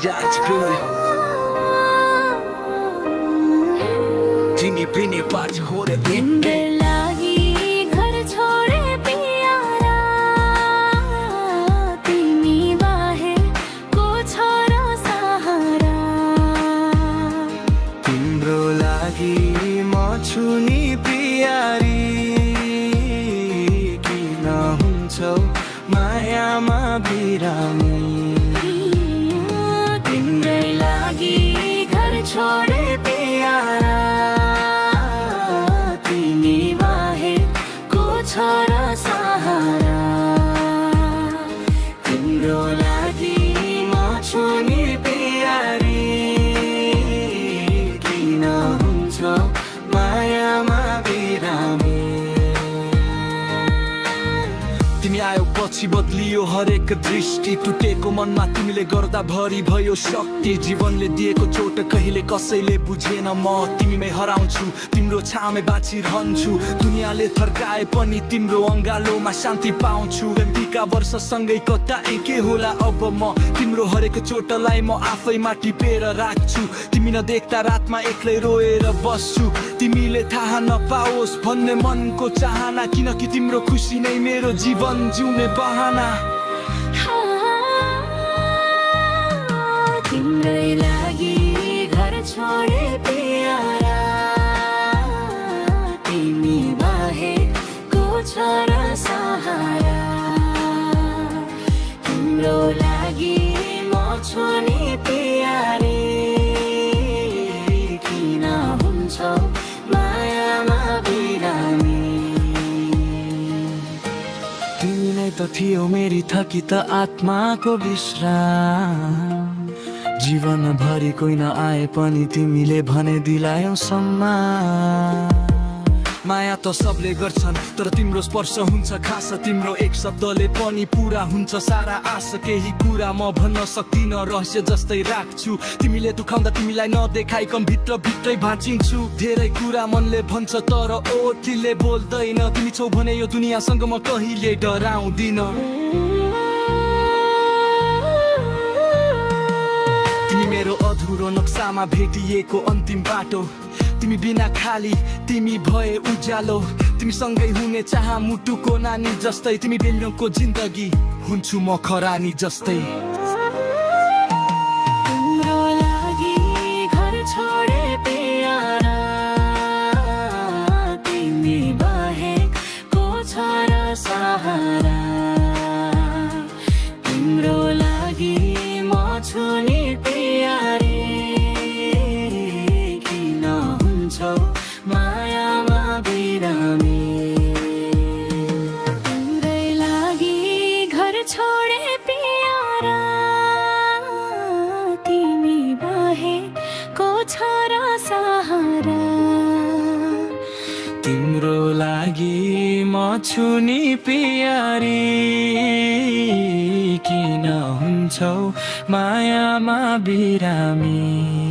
याद तिमी बिने बाटो हो रे तिम्रो लागि घर छोडे प्यारा तिमी बाहेकको छ र सहारा तिम्रो लागि म छु नि प्यारी किन हुन्छौ मायामा बिरामी तिम्रै लागि घर छोडे प्यारा तिमी बाहेकको छ र सहारा तिम्रो लागि म छु नि प्यारी किन हुन्छौ मायामा बिरामी तिमी आयो पछि बदलियो हरेक दृष्टि टुटेको मनमा तिमीले गर्दा भरि भयो शक्ति जीवनले दिएको चोट कहिले कसैले बुझेन म तिमीमै हराउँछु तिम्रो छामे बाँचिरहन्छु दुनियाँले थर्काए पनि तिम्रो अङ्गालोमा शान्ति पाउँछु यतिका वर्षसँगै कताए के होला अब म तिम्रो हरेक चोटलाई म आफैमा टिपेर राख्छु तिमी नदेख्दा रातमा एक्लै रोएर बस्छु तिमीले थाहा नपाओस् भन्ने मनको चाहना किनकि तिम्रो खुसी नै मेरो जीवन जिउने बहाना तिम्रै लागि घर छोडे प्यारा तिमी बाहेकको छ र सहारा तिम्रो लागि म छु नि प्यारी किन हुन्छौ मायामा बिरामी तिमी नै त थियो मेरी थकित आत्माको विश्राम जीवनभरि कोही नआए पनि तिमीले भने दिलायौ सम्मान माया त सबले गर्छन् तर तिम्रो स्पर्श हुन्छ खास तिम्रो एक शब्दले पनि पूरा हुन्छ सारा आश केही कुरा म भन्न सक्दिनँ रहस्य जस्तै राख्छु तिमीले दुखाउँदा तिमीलाई नदेखाइकन भित्र भित्रै भाँचिन्छु धेरै कुरा मनले भन्छ तर ओठले बोल्दैन तिमी छौ भने यो दुनियाँसँग म कहिले डराउँदिन तिमी मेरो अधुरो नक्सामा भेटिएको अन्तिम बाटो तिमी बिना खाली तिमी भए उज्यालो तिमी सँगै हुने चाह मुटुको नानी जस्तै तिमी बेलुको जिन्दगी हुन्छु म खरानी जस्तै तिम्रो लागि घर छोडे प्यारा तिमी बाहेकको छ र सहारा तिम्रो लागि म छु नि प्यारी मायामा बिरामी तिम्रै लागि घर छोडे प्यारा तिमी बाहेकको छ र सहारा तिम्रो लागि म छु नि प्यारी किन हुन्छौ मायामा बिरामी